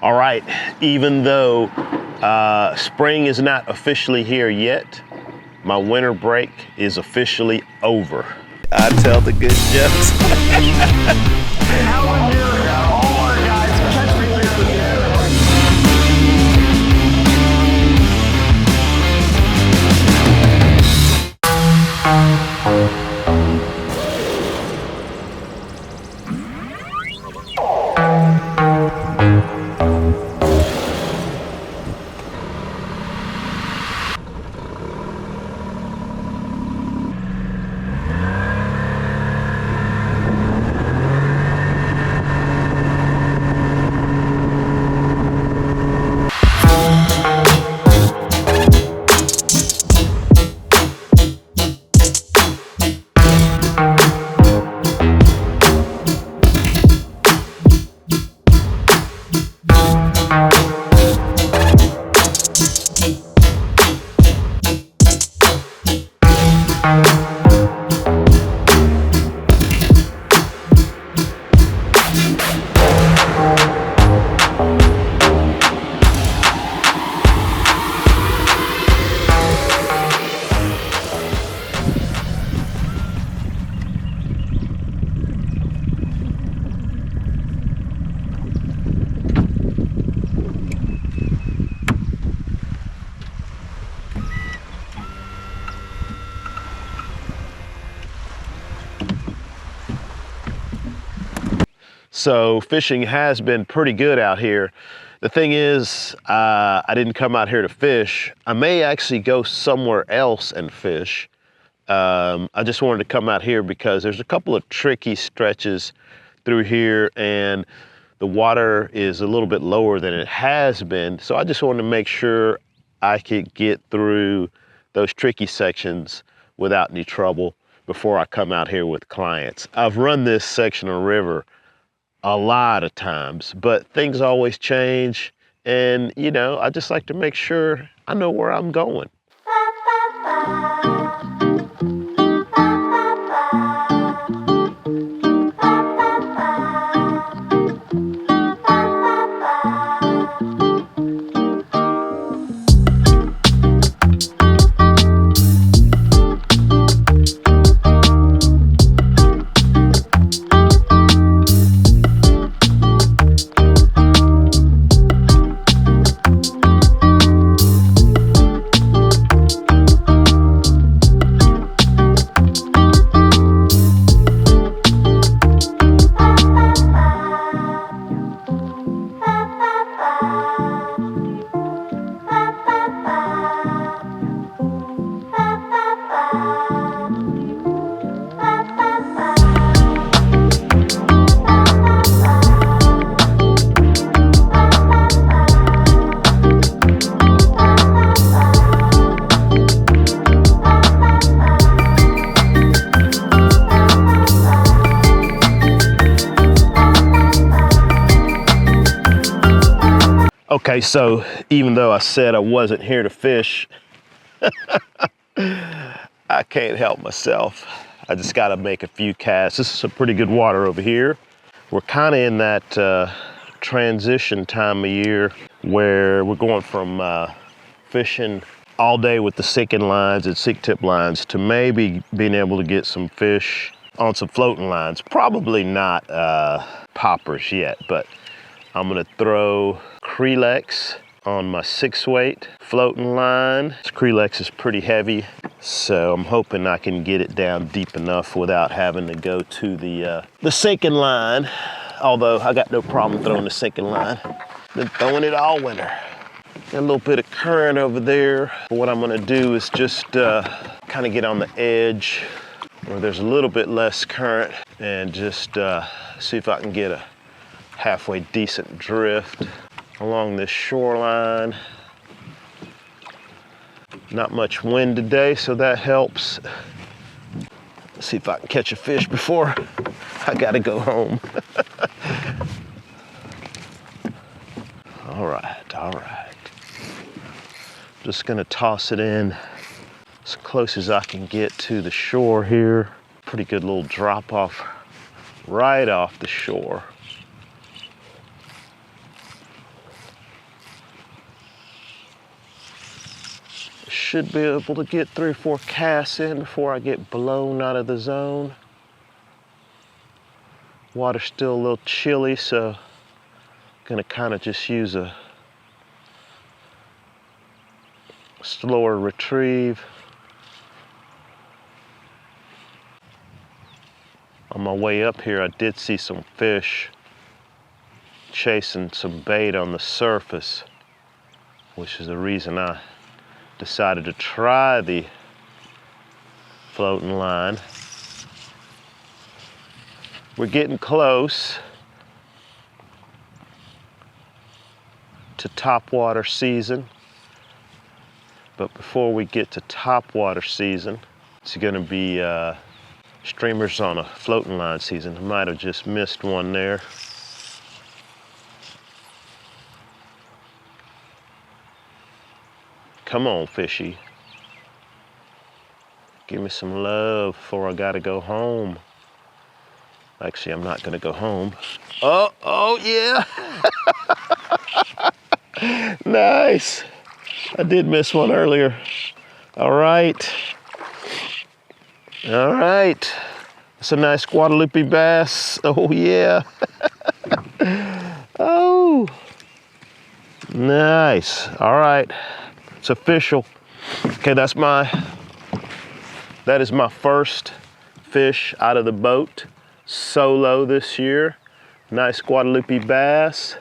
All right, even though spring is not officially here yet, my winter break is officially over. I tell the good jokes. Alvin here, all our guys, catch me later. So fishing has been pretty good out here. The thing is, I didn't come out here to fish. I may actually go somewhere else and fish. I just wanted to come out here because there's a couple of tricky stretches through here and the water is a little bit lower than it has been. So I just wanted to make sure I could get through those tricky sections without any trouble before I come out here with clients. I've run this section of river a lot of times, but things always change. And, you know, I just like to make sure I know where I'm going. Okay, so even though I said I wasn't here to fish, I can't help myself. I just gotta make a few casts. This is some pretty good water over here. We're kind of in that transition time of year where we're going from fishing all day with the sinking lines and sink tip lines to maybe being able to get some fish on some floating lines. Probably not poppers yet, but I'm gonna throw Krelex on my 6-weight floating line. This Krelex is pretty heavy, so I'm hoping I can get it down deep enough without having to go to the sinking line. Although I got no problem throwing the sinking line. Been throwing it all winter. Got a little bit of current over there. What I'm gonna do is just kind of get on the edge where there's a little bit less current and just see if I can get a halfway decent drift along this shoreline. Not much wind today, so that helps. Let's see if I can catch a fish before I gotta go home. All right. Just gonna toss it in as close as I can get to the shore here. Pretty good little drop off right off the shore. should be able to get 3 or 4 casts in before I get blown out of the zone. Water's still a little chilly, so I'm gonna kind of just use a slower retrieve. On my way up here, I did see some fish chasing some bait on the surface, which is the reason I decided to try the floating line. We're getting close to topwater season, but before we get to topwater season, it's gonna be streamers on a floating line season. I might have just missed one there. Come on, fishy. Give me some love before I gotta go home. Actually, I'm not gonna go home. Oh yeah. Nice. I did miss one earlier. All right. All right. It's a nice Guadalupe bass. Oh yeah. Oh. Nice. All right. It's official. Okay, that is my first fish out of the boat, solo this year. Nice Guadalupe bass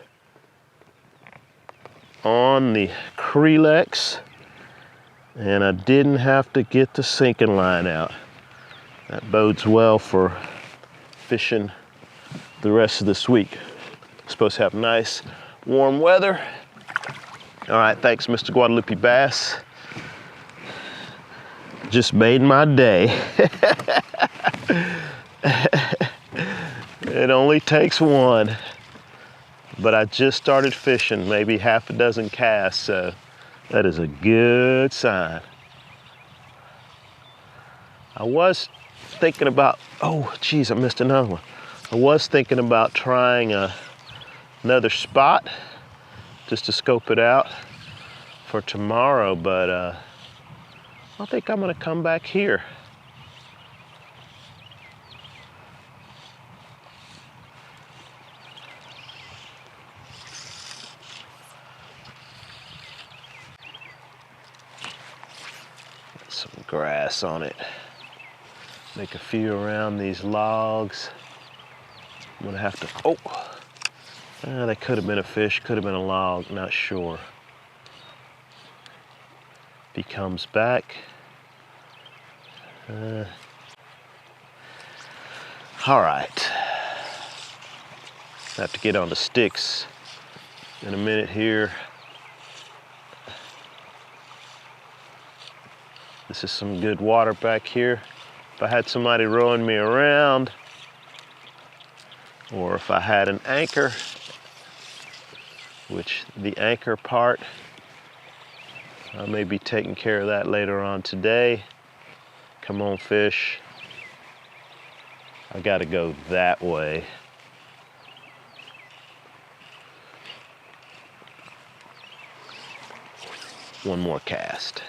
on the Crelex, and I didn't have to get the sinking line out. That bodes well for fishing the rest of this week. Supposed to have nice warm weather. All right, thanks, Mr. Guadalupe Bass. Just made my day. It only takes one, but I just started fishing, maybe half a dozen casts, so that is a good sign. I was thinking about, oh geez, I missed another one. I was thinking about trying another spot just to scope it out for tomorrow, but I think I'm gonna come back here. Some grass on it. Make a few around these logs. I'm gonna have to, that could have been a fish, could have been a log, not sure. If he comes back. All right. Have to get on the sticks in a minute here. This is some good water back here. If I had somebody rowing me around, or if I had an anchor, which the anchor part, I may be taking care of that later on today. Come on, fish. I gotta go that way. One more cast.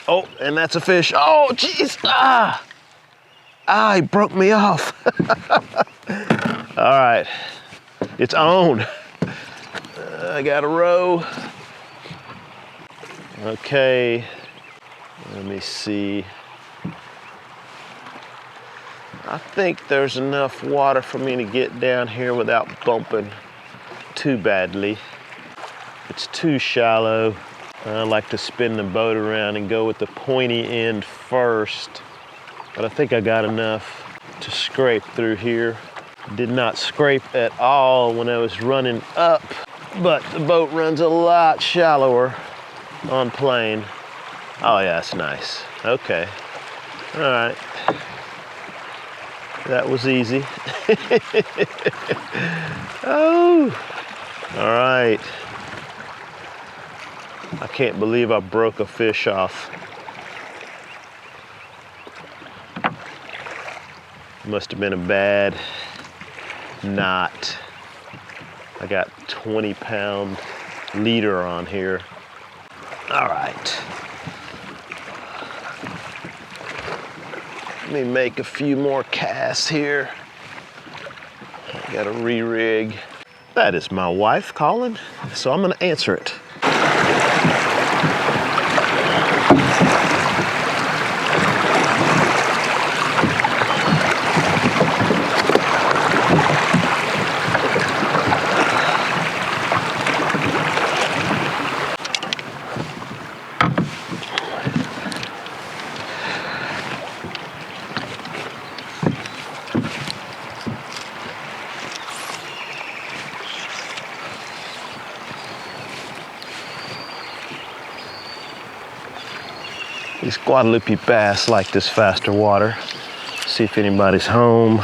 Oh, and that's a fish. Oh, jeez. He broke me off. All right, it's on. I got a row. Okay, let me see. I think there's enough water for me to get down here without bumping too badly. It's too shallow. I like to spin the boat around and go with the pointy end first, but I think I got enough to scrape through here. Did not scrape at all when I was running up, but the boat runs a lot shallower on plane. Oh yeah, that's nice. Okay, all right. That was easy. Oh, all right. I can't believe I broke a fish off. Must have been a bad knot. I got 20-pound leader on here. All right. Let me make a few more casts here. I gotta re-rig. That is my wife calling, so I'm gonna answer it. These Guadalupe bass like this faster water. See if anybody's home.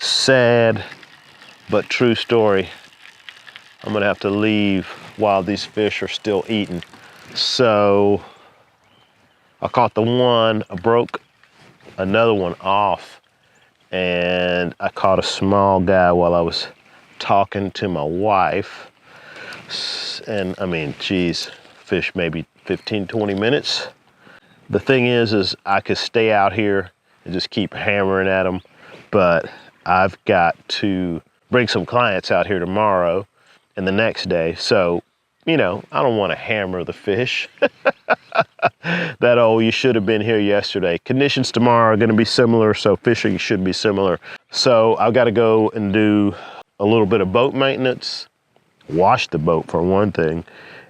Sad, but true story. I'm gonna have to leave while these fish are still eating. So I caught the one, I broke another one off, and I caught a small guy while I was talking to my wife. And I mean, geez, fish maybe 15, 20 minutes. The thing is I could stay out here and just keep hammering at them, but I've got to bring some clients out here tomorrow and the next day. So, you know, I don't want to hammer the fish. That, oh, you should have been here yesterday. Conditions tomorrow are going to be similar, so fishing should be similar. So I've got to go and do a little bit of boat maintenance, wash the boat for one thing,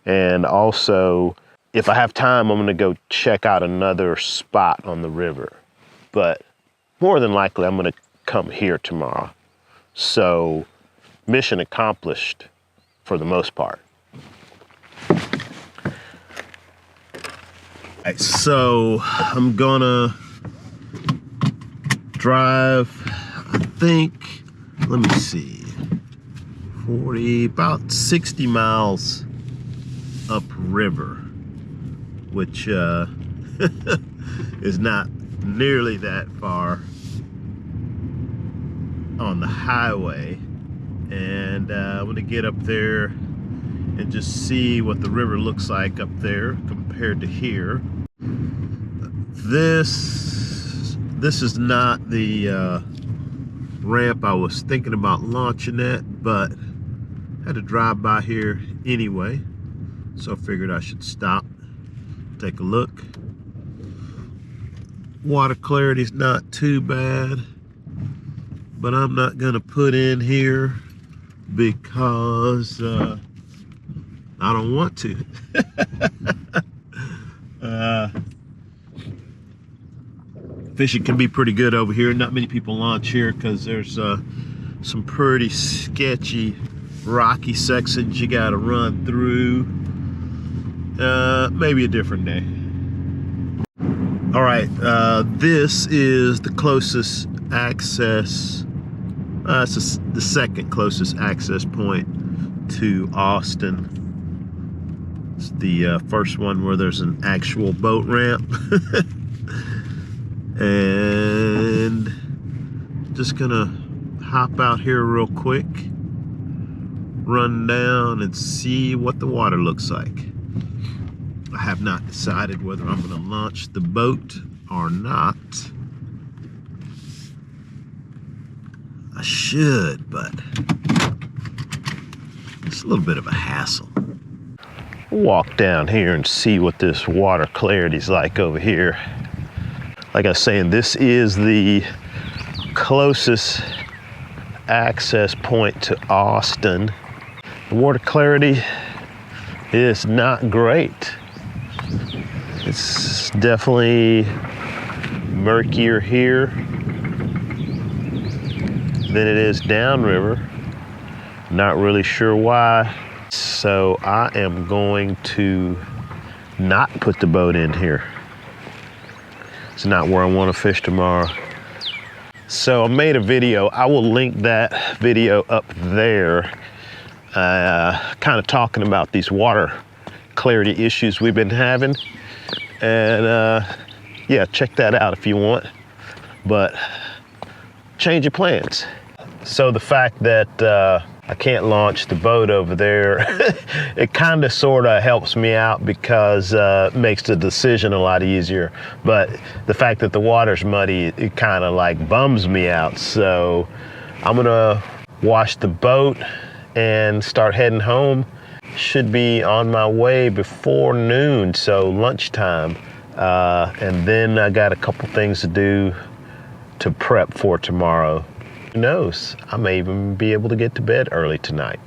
and also, if I have time, I'm going to go check out another spot on the river. But more than likely, I'm going to come here tomorrow. So mission accomplished for the most part. Right, so I'm gonna drive, I think, let me see, about 60 miles upriver, which is not nearly that far on the highway. And I'm gonna get up there and just see what the river looks like up there compared to here. This is not the ramp I was thinking about launching at, but I had to drive by here anyway, so I figured I should stop, take a look. Water clarity's not too bad, but I'm not gonna put in here because I don't want to. Fishing can be pretty good over here. Not many people launch here because there's some pretty sketchy rocky sections you gotta run through. Maybe a different day. All right, this is the closest access, it's the second closest access point to Austin. It's the first one where there's an actual boat ramp. And just gonna hop out here real quick, run down and see what the water looks like. I have not decided whether I'm gonna launch the boat or not. I should, but it's a little bit of a hassle. Walk down here and see what this water clarity's like over here. Like I was saying, this is the closest access point to Austin. The water clarity is not great. It's definitely murkier here than it is downriver. Not really sure why. So I am going to not put the boat in here. It's not where I want to fish tomorrow. So I made a video. I will link that video up there, kind of talking about these water clarity issues we've been having. And yeah, check that out if you want. But change your plans. So the fact that I can't launch the boat over there, it kind of sort of helps me out because it makes the decision a lot easier. But the fact that the water's muddy, it kind of like bums me out. So I'm gonna wash the boat and start heading home. Should be on my way before noon, so lunchtime. And then I got a couple things to do to prep for tomorrow. Who knows, I may even be able to get to bed early tonight.